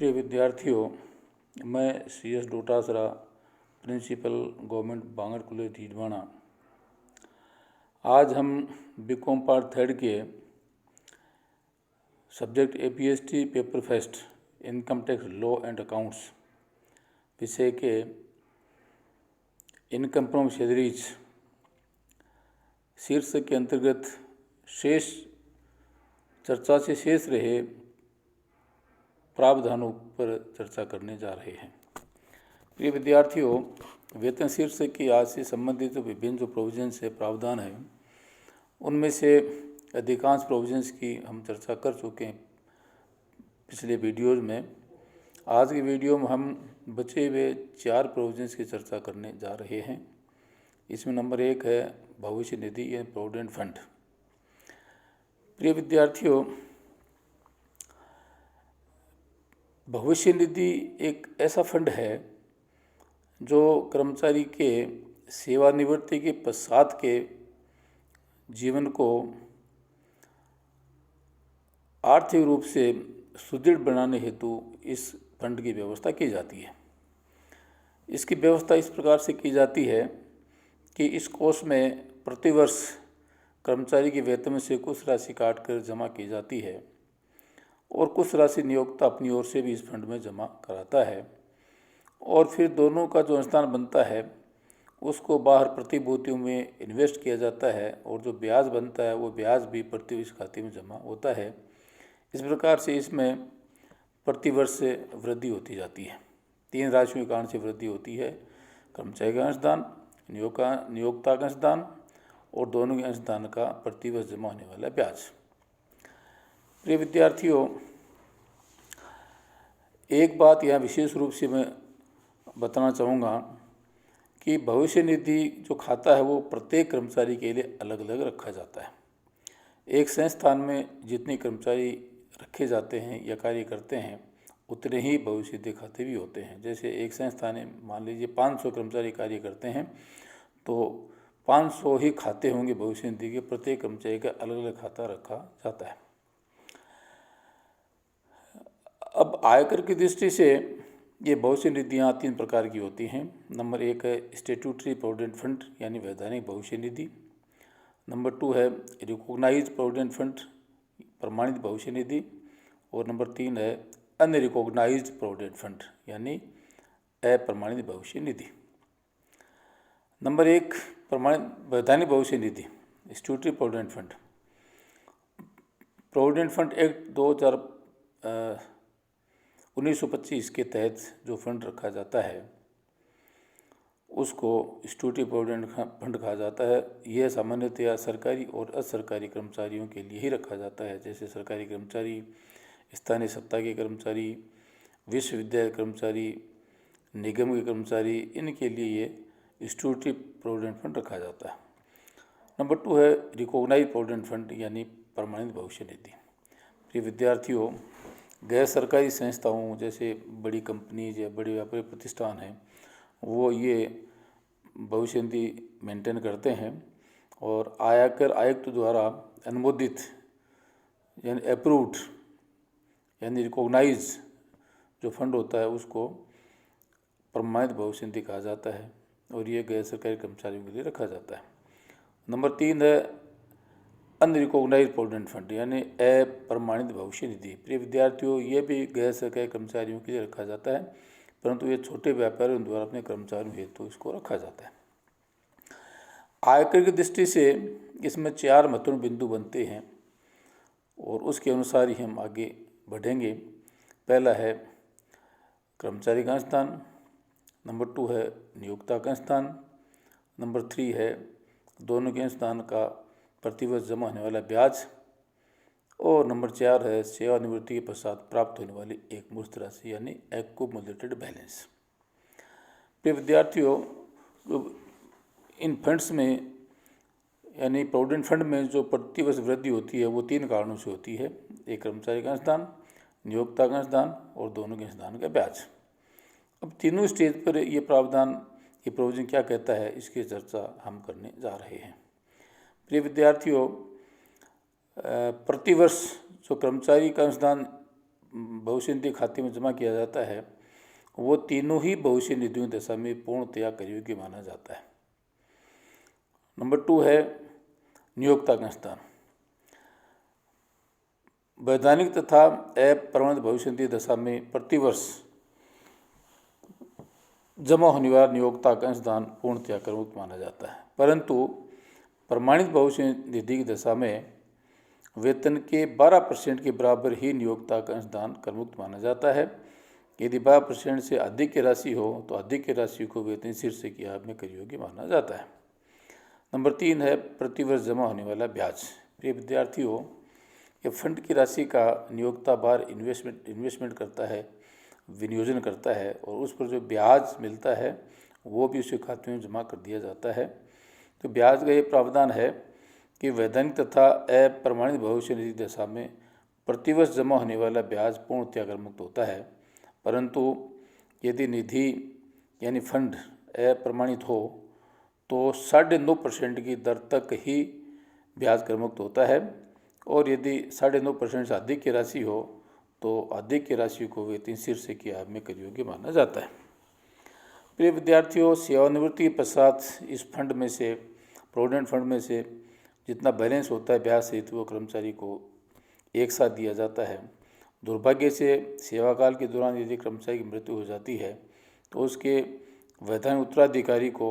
प्रिय विद्यार्थियों, मैं C S Dotasra, principal government Bangar college Didwana. आज हम बीकॉम पार्ट थर्ड के subject APST paper first income tax law and accounts विषय के इनकम फ्रॉम सैलरीज शीर्षक के अंतर्गत चर्चा से शेष रहे प्रावधानों पर चर्चा करने जा रहे हैं। प्रिय विद्यार्थियों, वेतन शीर्षक की आज से संबंधित विभिन्न जो प्रोविजंस है, प्रावधान है, उनमें से अधिकांश प्रोविजंस की हम चर्चा कर चुके हैं पिछले वीडियोज में। आज की वीडियो में हम बचे हुए 4 प्रोविजंस की चर्चा करने जा रहे हैं। इसमें नंबर 1 है भविष्य निधि या प्रोविडेंट फंड। प्रिय विद्यार्थियों, भविष्य निधि एक ऐसा फंड है जो कर्मचारी के सेवानिवृत्ति के पश्चात के जीवन को आर्थिक रूप से सुदृढ़ बनाने हेतु इस फंड की व्यवस्था की जाती है। इसकी व्यवस्था इस प्रकार से की जाती है कि इस कोष में प्रतिवर्ष कर्मचारी के वेतन से कुछ राशि काटकर जमा की जाती है और कुछ राशि नियोक्ता अपनी ओर से भी इस फंड में जमा कराता है, और फिर दोनों का जो अनुदान बनता है उसको बाहर प्रतिभूतियों में इन्वेस्ट किया जाता है, और जो ब्याज बनता है वो ब्याज भी प्रतिवर्ष खाते में जमा होता है। इस प्रकार से इसमें प्रतिवर्ष से वृद्धि होती जाती है। 3 राशियों के कारण से वृद्धि होती है: कर्मचारी का अंशदान, नियोक्ता का अंशदान और दोनों के अंशदान का प्रतिवर्ष जमा होने वाला ब्याज। प्रिय विद्यार्थियों, एक बात यहाँ विशेष रूप से मैं बताना चाहूँगा कि भविष्य निधि जो खाता है वो प्रत्येक कर्मचारी के लिए अलग अलग रखा जाता है। एक संस्थान में जितने कर्मचारी रखे जाते हैं या कार्य करते हैं उतने ही भविष्य निधि खाते भी होते हैं। जैसे एक संस्थान में मान लीजिए 500 कर्मचारी कार्य करते हैं तो 500 ही खाते होंगे भविष्य निधि के। प्रत्येक कर्मचारी का अलग अलग खाता रखा जाता है। अब आयकर की दृष्टि से ये भविष्य निधियाँ 3 प्रकार की होती हैं। नंबर 1 है स्टैट्यूटरी प्रोविडेंट फंड यानी वैधानिक भविष्य निधि। नंबर 2 है रिकॉग्नाइज्ड प्रोविडेंट फंड प्रमाणित भविष्य निधि। और नंबर 3 है अनरिकॉग्नाइज्ड प्रोविडेंट फंड यानी अप्रमाणित भविष्य निधि। नंबर 1 प्रमाणित वैधानिक भविष्य निधि statutory provident fund. Provident fund act 1925 के तहत जो फंड रखा जाता है उसको स्टैट्यूटरी प्रोविडेंट फंड कहा जाता है। यह सामान्यतया सरकारी और असरकारी कर्मचारियों के लिए ही रखा जाता है। जैसे सरकारी कर्मचारी, स्थानीय सत्ता के कर्मचारी, विश्वविद्यालय कर्मचारी, निगम के कर्मचारी, इनके लिए ये स्टैट्यूटरी प्रोविडेंट फंड रखा जाता है। नंबर 2 है रिकॉग्नाइज्ड प्रोविडेंट फंड यानी प्रमाणित भविष्य निधि। प्रिय विद्यार्थियों, गैर सरकारी संस्थाओं जैसे बड़ी कंपनीज या बड़े व्यापारिक प्रतिष्ठान हैं वो ये भविष्य निधि मेंटेन करते हैं, और आयकर आयुक्त द्वारा अनुमोदित यानी अप्रूव्ड यानी रिकॉग्नाइज जो फंड होता है उसको प्रमाणित भविष्य निधि कहा जाता है, और ये गैर सरकारी कर्मचारियों के लिए रखा जाता है। नंबर 3 है अनरिकॉग्नाइज्ड प्रोविडेंट फंड यानी अप्रमाणित भविष्य निधि। प्रिय विद्यार्थियों, ये भी गैर सरकारी कर्मचारियों के लिए रखा जाता है, परंतु ये छोटे व्यापारियों द्वारा अपने कर्मचारियों हेतु इसको रखा जाता है। आयकर की दृष्टि से इसमें 4 महत्वपूर्ण बिंदु बनते हैं और उसके अनुसार ही हम आगे बढ़ेंगे। पहला है कर्मचारी का अंशदान, नंबर 2 है नियोक्ता का अंशदान, नंबर 3 है दोनों के अंशदान का प्रतिवर्ष जमा होने वाला ब्याज, और नंबर 4 है सेवानिवृत्ति के पश्चात प्राप्त होने वाली एकमुश्त राशि यानी एक्युमुलेटेड बैलेंस। प्रिय विद्यार्थियों, इन फंड्स में यानी प्रोविडेंट फंड में जो प्रतिवर्ष वृद्धि होती है वो 3 कारणों से होती है: एक कर्मचारी का अंशदान, नियोक्ता का अंशदान और दोनों के अंशदान का ब्याज। अब तीनों स्टेज पर ये प्रावधान, ये प्रोविजन क्या कहता है, इसकी चर्चा हम करने जा रहे हैं। प्रिय विद्यार्थियों, प्रतिवर्ष जो कर्मचारी का अंशदान भविष्य निधि खाते में जमा किया जाता है वो तीनों ही भविष्य निधियों दशा में पूर्णतया कर योग्य माना जाता है। नंबर 2 है नियोक्ता का स्थान। वैधानिक तथा अप्रमाणित भविष्य निधि दशा में प्रतिवर्ष जमा होने वाला नियोक्ता का अंशदान पूर्णतया करमुक्त माना जाता है, परंतु प्रमाणित भविष्य निधि की दशा में वेतन के 12% के बराबर ही नियोक्ता का अंशदान करमुक्त माना जाता है। यदि 12% से अधिक की राशि हो तो अधिक की राशि को वेतन शीर्षक की आय में कर योग्य माना जाता है। नंबर 3 है प्रतिवर्ष जमा होने वाला ब्याज। प्रिय विद्यार्थियों, ये फंड की राशि का नियोक्ता बार इन्वेस्टमेंट करता है, विनियोजन करता है और उस पर जो ब्याज मिलता है वो भी उसके खाते में जमा कर दिया जाता है। तो ब्याज का ये प्रावधान है कि वैधानिक तथा अप्रमाणित भविष्य निधि दशा में प्रतिवर्ष जमा होने वाला ब्याज पूर्णतया कर मुक्त होता है, परंतु यदि निधि यानी फंड अप्रमाणित हो तो 9.5% की दर तक ही ब्याज कर मुक्त होता है और यदि 9.5% से अधिक की राशि हो तो अधिक की राशि को वेतन शीर्षक की आय में कर योग्य माना जाता है। प्रिय विद्यार्थियों, सेवानिवृत्ति के पश्चात इस फंड में से, प्रोविडेंट फंड में से जितना बैलेंस होता है ब्याज सहित वो कर्मचारी को एक साथ दिया जाता है। दुर्भाग्य से सेवाकाल के दौरान यदि कर्मचारी की मृत्यु हो जाती है तो उसके वैधानिक उत्तराधिकारी को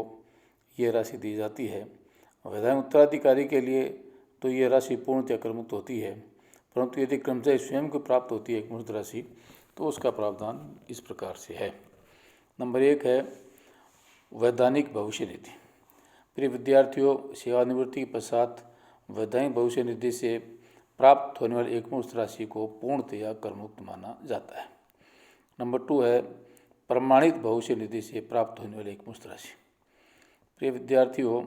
ये राशि दी जाती है। वैधानिक उत्तराधिकारी के लिए तो ये राशि पूर्णतया करमुक्त होती है, परंतु यदि कर्मचारी स्वयं को प्राप्त होती है एक मुक्त राशि तो उसका प्रावधान इस प्रकार से है। नंबर 1 है वैधानिक भविष्य निधि। प्रिय विद्यार्थियों, सेवानिवृत्ति के पश्चात वैधानिक भविष्य निधि से प्राप्त होने वाली एकमुश्त राशि को पूर्णतया करमुक्त माना जाता है। नंबर 2 है प्रमाणित भविष्य निधि से प्राप्त होने वाली एकमुश्त राशि। प्रिय विद्यार्थियों,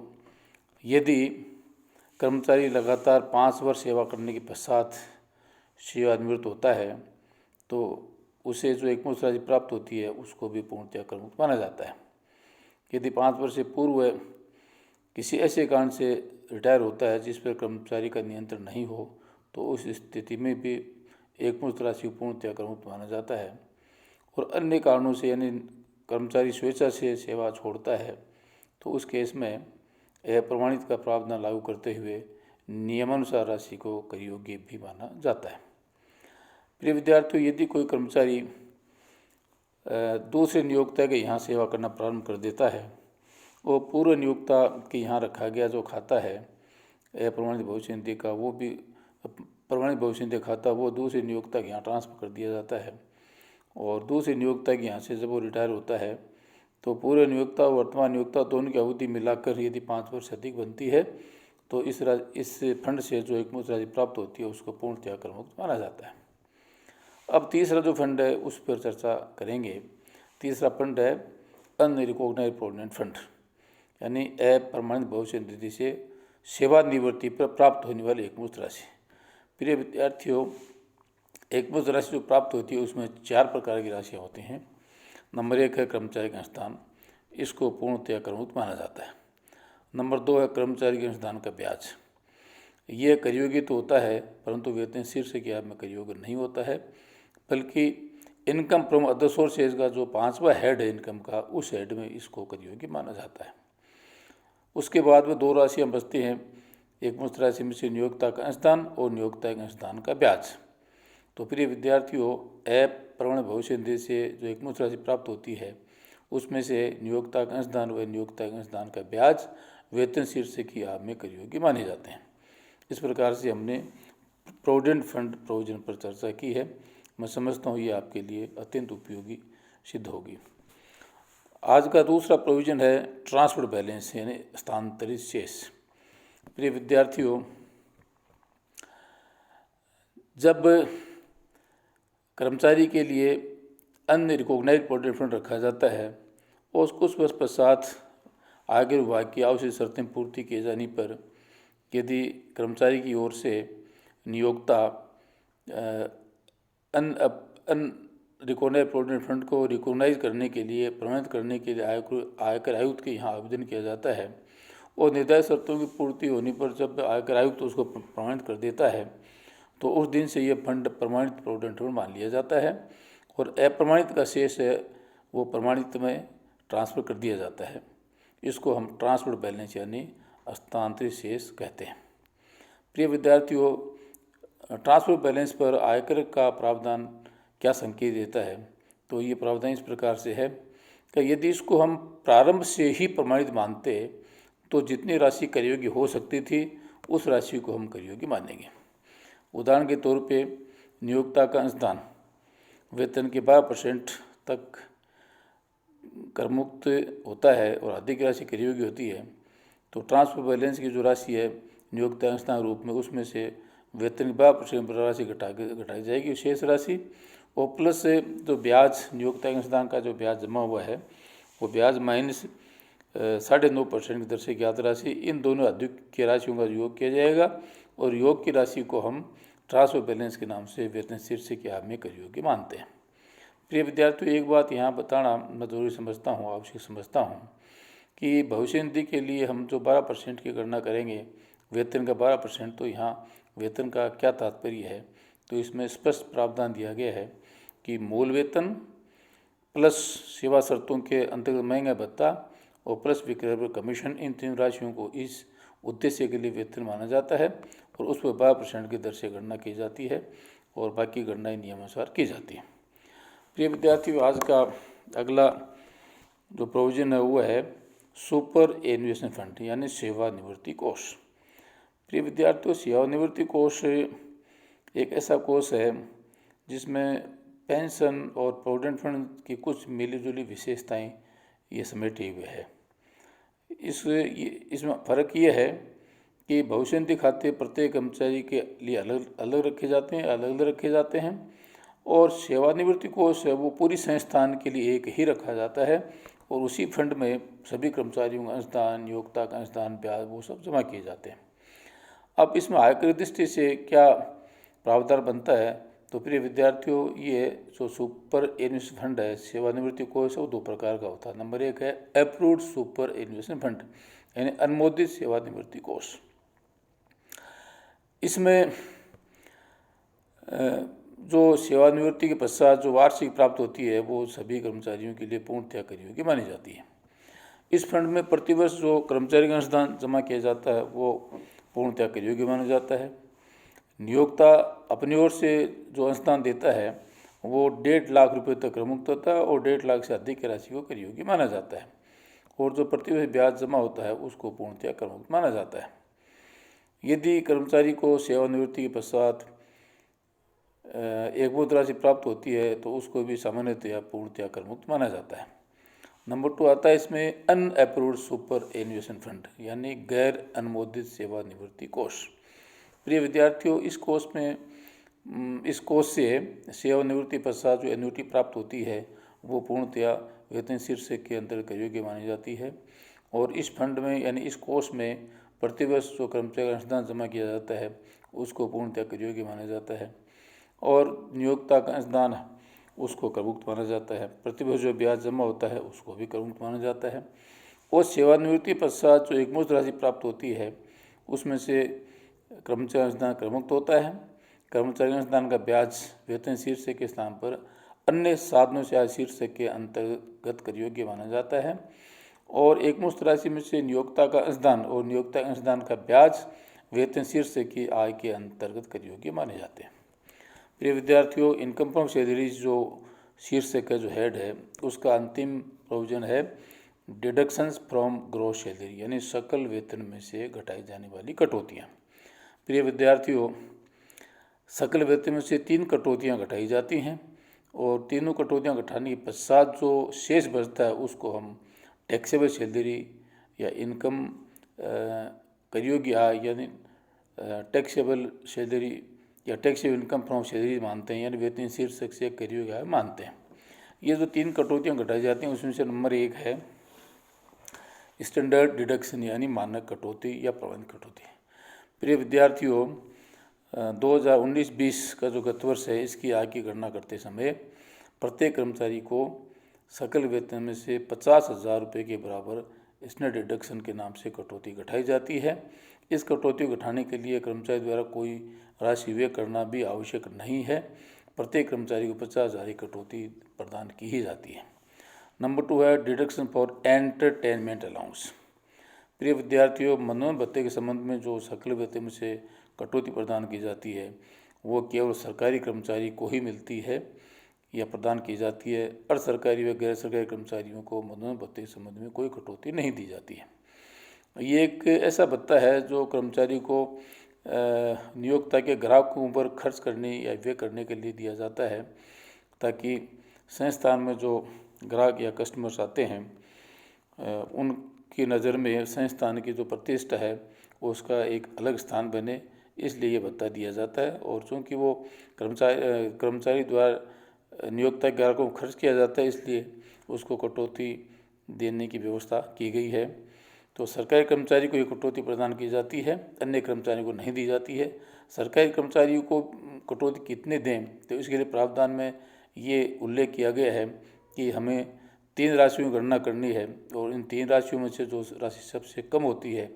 यदि कर्मचारी लगातार 5 वर्ष सेवा करने के पश्चात सेवानिवृत्त होता है तो उसे जो एकमुश्त राशि प्राप्त होती है उसको भी पूर्णतया करमुक्त माना जाता है। यदि 5 वर्ष से पूर्व किसी ऐसे कारण से रिटायर होता है जिस पर कर्मचारी का नियंत्रण नहीं हो तो उस स्थिति में भी एकमुश्त राशि पूर्णतया करमुक्त माना जाता है। और अन्य कारणों से यानी कर्मचारी स्वेच्छा से सेवा छोड़ता है तो उस केस में अप्रमाणित का प्रावधान लागू करते हुए नियमानुसार राशि को कर योग्य भी माना जाता है। प्रिय विद्यार्थियों, यदि कोई कर्मचारी दूसरे नियोक्ता के यहाँ सेवा करना प्रारंभ कर देता है और पूर्व नियोक्ता के यहाँ रखा गया जो खाता है अप्रमाणित भविष्य निधि का, वो भी प्रमाणित भविष्य निधि खाता वो दूसरे नियोक्ता के यहाँ ट्रांसफर कर दिया जाता है और दूसरे नियोक्ता के यहाँ से जब वो रिटायर होता है तो पूर्व नियोक्ता और वर्तमान नियोक्ता दोनों की अवधि मिलाकर यदि 5 वर्ष से अधिक बनती है तो इस फंड से जो एकमुश्त राशि प्राप्त होती है उसको पूर्णतया करमुक्त माना जाता है। अब तीसरा जो फंड है उस पर चर्चा करेंगे। तीसरा फंड है अनरिकॉग्नाइज्ड प्रोविडेंट फंड, यानी अप्रमाणित भविष्य निधि से सेवानिवृत्ति पर प्राप्त होने वाली एकमुश्त राशि। प्रिय विद्यार्थियों, एकमुश्त राशि जो प्राप्त होती है उसमें 4 प्रकार की राशियाँ होती हैं। नंबर 1 है कर्मचारी का अंशदान, इसको पूर्णतया करमुक्त माना जाता है। नंबर 2 है कर्मचारी के अंशदान का ब्याज, ये कर योग्य तो होता है परंतु वेतन शीर्षक की आय में कर योग्य नहीं होता है, बल्कि इनकम फ्रॉम अदर सोर्सेज का जो 5वां हेड है इनकम का, उस हेड में इसको कर योग्य माना जाता है। उसके बाद में 2 राशियाँ बचती हैं, एकमुश्त राशि में से नियोक्ता का अंशदान और नियोक्ता के अंशदान का ब्याज। तो प्रिय विद्यार्थियों, अप्रमाणित भविष्य निधि से जो एकमुश्त राशि प्राप्त होती है उसमें से नियोक्ता का अंशदान व नियोक्ता के अंशदान का ब्याज वेतन शीर्षक की आय में कर योग्य माने जाते हैं। इस प्रकार से हमने प्रोविडेंट फंड प्रोविजन पर चर्चा की है। मैं समझता हूँ ये आपके लिए अत्यंत उपयोगी सिद्ध होगी। आज का दूसरा प्रोविजन है ट्रांसफर बैलेंस यानी स्थानांतरित शेष। प्रिय विद्यार्थियों, जब कर्मचारी के लिए अन्य रिकॉग्नाइज्ड प्रोविडेंट फंड रखा जाता है और कुछ वर्ष पश्चात आगे विभाग की आवश्यक शर्तें पूर्ति किए जाने पर यदि कर्मचारी की ओर से नियोक्ता रिकॉग्नाइज्ड प्रोविडेंट फंड को रिकॉग्नाइज करने के लिए, प्रमाणित करने के लिए आयकर आयुक्त के यहाँ आवेदन किया जाता है और निर्धारित शर्तों की पूर्ति होने पर जब आयकर आयुक्त उसको प्रमाणित कर देता है तो उस दिन से ये फंड प्रमाणित प्रोविडेंट फंड मान लिया जाता है, और अप्रमाणित का शेष है वो प्रमाणित में ट्रांसफ़र कर दिया जाता है। इसको हम ट्रांसफर बैलेंस यानी हस्तांतरित शेष कहते हैं। प्रिय विद्यार्थियों, ट्रांसफर बैलेंस पर आयकर का प्रावधान क्या संकेत देता है? तो ये प्रावधान इस प्रकार से है कि यदि इसको हम प्रारंभ से ही प्रमाणित मानते तो जितनी राशि कर योग्य हो सकती थी उस राशि को हम कर योग्य मानेंगे। उदाहरण के तौर पे नियोक्ता का अंशदान वेतन के 12% तक करमुक्त होता है और अधिक राशि कर योग्य होती है, तो ट्रांसफर बैलेंस की जो राशि है नियोक्ता अंशदान रूप में, उसमें से वेतन की 12% राशि घटाई जाएगी शेष राशि, और प्लस से जो ब्याज नियोक्ता अंशदान का जो ब्याज जमा हुआ है वो ब्याज माइनस 9.5% की दर से ज्ञात राशि, इन दोनों अधिक की राशियों का योग किया जाएगा और योग की राशि को हम ट्रांसफर बैलेंस के नाम से वेतन शीर्षक के आय में कर योग्य मानते हैं। प्रिय विद्यार्थियों, एक बात यहाँ बताना मैं जरूरी समझता हूँ, आवश्यक समझता हूँ कि भविष्य निधि के लिए हम जो 12% की गणना करेंगे, वेतन का 12%, तो यहाँ वेतन का क्या तात्पर्य है? तो इसमें स्पष्ट प्रावधान दिया गया है कि मूल वेतन प्लस सेवा शर्तों के अंतर्गत महंगा भत्ता और प्लस विक्रय पर कमीशन, इन तीन राशियों को इस उद्देश्य के लिए वेतन माना जाता है और उस पर 12% की दर से गणना की जाती है और बाकी गणनाएं नियमानुसार की जाती है। प्रिय विद्यार्थियों, आज का अगला जो प्रोविजन है वो है सुपर एनुएशन फंड यानी सेवानिवृत्ति कोष। प्रिय विद्यार्थियों, सेवानिवृत्ति कोष एक ऐसा कोष है जिसमें पेंशन और प्रोविडेंट फंड की कुछ मिली जुली विशेषताएं ये समेटे हुए है। इसमें फ़र्क ये है कि भविष्य निधि खाते प्रत्येक कर्मचारी के लिए अलग अलग रखे जाते हैं और सेवानिवृत्ति कोष है वो पूरी संस्थान के लिए एक ही रखा जाता है और उसी फंड में सभी कर्मचारियों का अंशदान, नियोक्ता का अंशदान, ब्याज वो सब जमा किए जाते हैं। अब इसमें आयकर दृष्टि से क्या प्रावधान बनता है? तो प्रिय विद्यार्थियों, ये जो सुपर एनुएशन फंड है सेवानिवृत्ति कोष वो दो प्रकार का होता है। नंबर एक है अप्रूव्ड सुपर एनुएशन फंड यानी अनुमोदित सेवानिवृत्ति कोष। इसमें जो सेवानिवृत्ति के पश्चात जो वार्षिक प्राप्त होती है वो सभी कर्मचारियों के लिए पूर्णतया कर योग्य मानी जाती है। इस फंड में प्रतिवर्ष जो कर्मचारी का अंशदान जमा किया जाता है वो पूर्णतया कर योग्य माना जाता है। नियोक्ता अपनी ओर से जो अंशदान देता है वो 1.5 लाख रुपये तक करमुक्त होता है और 1.5 लाख से अधिक की राशि को कर योग्य माना जाता है, और जो प्रतिवर्ष ब्याज जमा होता है उसको पूर्णतया करमुक्त माना जाता है। यदि कर्मचारी को सेवानिवृत्ति के पश्चात एक बहुत राशि प्राप्त होती है तो उसको भी सामान्यतया पूर्णतया करमुक्त माना जाता है। नंबर 2 आता है इसमें अनअप्रूव्ड सुपर एनुएशन फंड यानी गैर अनुमोदित सेवानिवृत्ति कोष। प्रिय विद्यार्थियों, इस कोष से सेवानिवृत्ति पश्चात जो एन्युटी प्राप्त होती है वो पूर्णतया वेतन शीर्षक के अंतर्गत कर योग्य मानी जाती है और इस फंड में यानी इस कोष में प्रतिवर्ष जो कर्मचारी का अंशदान जमा किया जाता है उसको पूर्णतया कर योग्य माना जाता है और नियोक्ता का अंशदान उसको करमुक्त माना जाता है। प्रतिवर्ष जो ब्याज जमा होता है उसको भी करमुक्त माना जाता है और सेवानिवृत्ति पश्चात जो एकमुश्त राशि प्राप्त होती है उसमें से कर्मचारी अंशदान करमुक्त होता है। कर्मचारी अंशदान का ब्याज वेतन शीर्षक के स्थान पर अन्य साधनों से आय शीर्षक के अंतर्गत कर योग्य माना जाता है और एकमुश्त राशि में से नियोक्ता का अंशदान और नियोक्ता अंशदान का ब्याज वेतन शीर्षक की आय के अंतर्गत कर योग्य माने जाते हैं। प्रिय विद्यार्थियों, इनकम फ्रॉम सैलरीज जो शीर्षक का जो हेड है उसका अंतिम प्रोविजन है डिडक्शंस फ्रॉम ग्रॉस सैलरी यानी सकल वेतन में से घटाई जाने वाली कटौतियाँ। प्रिय विद्यार्थियों, सकल वेतन में से 3 कटौतियाँ घटाई जाती हैं और तीनों कटौतियाँ घटाने के पश्चात जो शेष बचता है उसको हम टैक्सेबल सैलरी या इनकम कर योग्य आय यानी टैक्सेबल सैलरी या टैक्सेबल इनकम फ्रॉम सैलरी मानते हैं यानी वेतन शीर्षक से कर योग्य आय मानते हैं। ये जो 3 कटौतियाँ घटाई जाती हैं उसमें से नंबर 1 है स्टैंडर्ड डिडक्शन यानी मानक कटौती या प्रबंध कटौती। प्रिय विद्यार्थियों, 2019-20 का जो गत वर्ष है इसकी आय की गणना करते समय प्रत्येक कर्मचारी को सकल वेतन में से 50,000 रुपये के बराबर स्टैंडर्ड डिडक्शन के नाम से कटौती घटाई जाती है। इस कटौती को घटाने के लिए कर्मचारी द्वारा कोई राशि व्यय करना भी आवश्यक नहीं है। प्रत्येक कर्मचारी को 50,000 की कटौती प्रदान की ही जाती है। नंबर 2 है डिडक्शन फॉर एंटरटेनमेंट अलाउंस। प्रिय विद्यार्थियों, मनोरंजन भत्ते के संबंध में जो सकल भत्ते में से कटौती प्रदान की जाती है वो केवल सरकारी कर्मचारी को ही मिलती है या प्रदान की जाती है। अर्ध सरकारी व गैर सरकारी कर्मचारियों को मनोरंजन भत्ते के संबंध में कोई कटौती नहीं दी जाती है। ये एक ऐसा भत्ता है जो कर्मचारी को नियोक्ता के ग्राहकों पर खर्च करने या व्यय करने के लिए दिया जाता है, ताकि संस्थान में जो ग्राहक या कस्टमर्स आते हैं उनकी नज़र में संस्थान की जो प्रतिष्ठा है उसका एक अलग स्थान बने, इसलिए ये भत्ता दिया जाता है। और चूँकि वो कर्मचारी द्वारा नियोक्ता के ग्राहकों को खर्च किया जाता है, इसलिए उसको कटौती देने की व्यवस्था की गई है। तो सरकारी कर्मचारी को ये कटौती प्रदान की जाती है, अन्य कर्मचारियों को नहीं दी जाती है। सरकारी कर्मचारियों को कटौती कितने दें, तो इसके लिए प्रावधान में ये उल्लेख किया गया है कि हमें 3 राशियों की गणना करनी है और इन 3 राशियों में से जो राशि सबसे कम होती है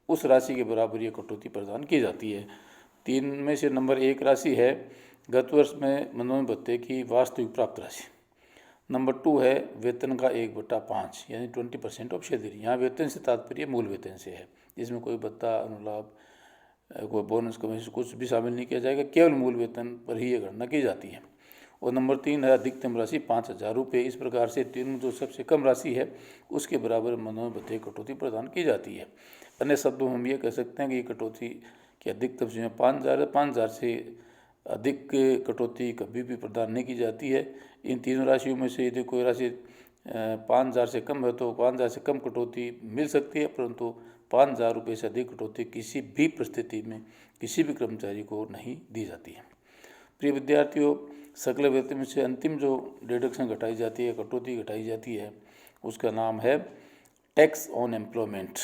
उस राशि के बराबर ये कटौती प्रदान की जाती है। 3 में से नंबर 1 राशि है गत वर्ष में मनोरंजन भत्ते की वास्तविक प्राप्त राशि। नंबर 2 है वेतन का 1/5 यानी 20% ऑफ सैलरी। यहाँ वेतन से तात्पर्य मूल वेतन से है, इसमें कोई भत्ता, अनुलाभ, कोई बोनस, कमीशन कुछ भी शामिल नहीं किया जाएगा, केवल मूल वेतन पर ही ये गणना की जाती है। और नंबर 3 है अधिकतम राशि 5,000 रुपये। इस प्रकार से 3 जो सबसे कम राशि है उसके बराबर मनोरंजन भत्ते की कटौती प्रदान की जाती है। अन्य शब्दों में हम ये कह सकते हैं कि ये कटौती की अधिकतम सीमा 5,000 है। 5,000 से अधिक कटौती कभी भी प्रदान नहीं की जाती है। इन तीनों राशियों में से यदि कोई राशि 5,000 से कम है तो 5,000 से कम कटौती मिल सकती है, परंतु 5,000 रुपये से अधिक कटौती किसी भी परिस्थिति में किसी भी कर्मचारी को नहीं दी जाती है। प्रिय विद्यार्थियों, सकल वेतन में से अंतिम जो डिडक्शन घटाई जाती है, कटौती घटाई जाती है, उसका नाम है टैक्स ऑन एम्प्लॉयमेंट,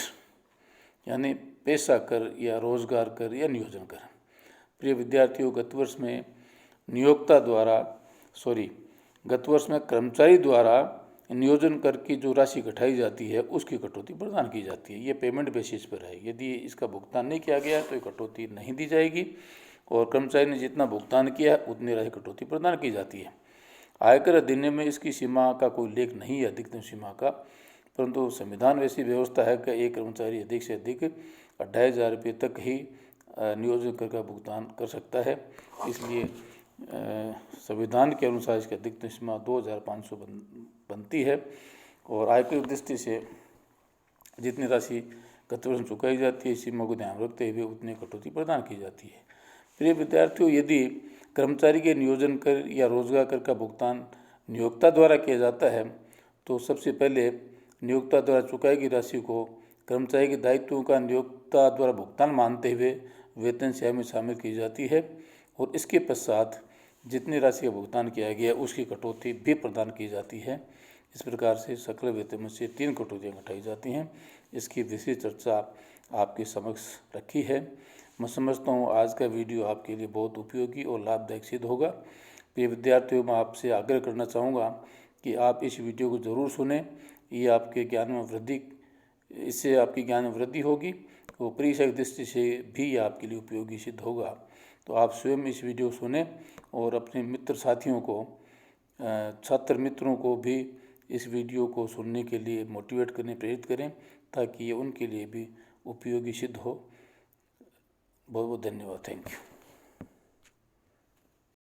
यानी पेशा कर या रोजगार कर या नियोजन कर। प्रिय विद्यार्थियों, गत वर्ष में कर्मचारी द्वारा नियोजन कर की जो राशि घटाई जाती है उसकी कटौती प्रदान की जाती है। ये पेमेंट बेसिस पर है, यदि इसका भुगतान नहीं किया गया तो ये कटौती नहीं दी जाएगी और कर्मचारी ने जितना भुगतान किया उतनी राशि कटौती प्रदान की जाती है। आयकर अधिनियम में इसकी सीमा का कोई उल्लेख नहीं है, अधिकतम सीमा का, परंतु संविधान वैसी व्यवस्था है कि एक कर्मचारी अधिक से अधिक 2,500 रुपये तक ही नियोजन कर का भुगतान कर सकता है। इसलिए संविधान के अनुसार इसकी अधिकतम सीमा 2,500 बनती है और आयकर दृष्टि से जितनी राशि गत वर्ष चुकाई जाती है इस सीमा को ध्यान रखते हुए उतनी कटौती प्रदान की जाती है। प्रिय विद्यार्थियों, यदि कर्मचारी के नियोजन कर या रोजगार कर का भुगतान नियोक्ता द्वारा किया जाता है तो सबसे पहले नियोक्ता द्वारा चुकाई गई राशि को कर्मचारी के दायित्वों का नियोक्ता द्वारा भुगतान मानते हुए वेतन सेवा में शामिल की जाती है और इसके पश्चात जितनी राशि का भुगतान किया गया उसकी कटौती भी प्रदान की जाती है। इस प्रकार से सकल वेतन में से 3 कटौतियाँ घटाई जाती हैं। इसकी विस्तृत चर्चा आपके समक्ष रखी है। मैं समझता हूँ आज का वीडियो आपके लिए बहुत उपयोगी और लाभदायक सिद्ध होगा। प्रिय विद्यार्थियों, मैं आपसे आग्रह करना चाहूँगा कि आप इस वीडियो को ज़रूर सुने। ये आपके ज्ञान में वृद्धि इससे आपकी ज्ञान में वृद्धि होगी तो परीक्षा की दृष्टि से भी ये आपके लिए उपयोगी सिद्ध होगा। तो आप स्वयं इस वीडियो सुने और अपने मित्र साथियों को, छात्र मित्रों को भी इस वीडियो को सुनने के लिए मोटिवेट करें, प्रेरित करें, ताकि ये उनके लिए भी उपयोगी सिद्ध हो। बहुत बहुत धन्यवाद। Thank you.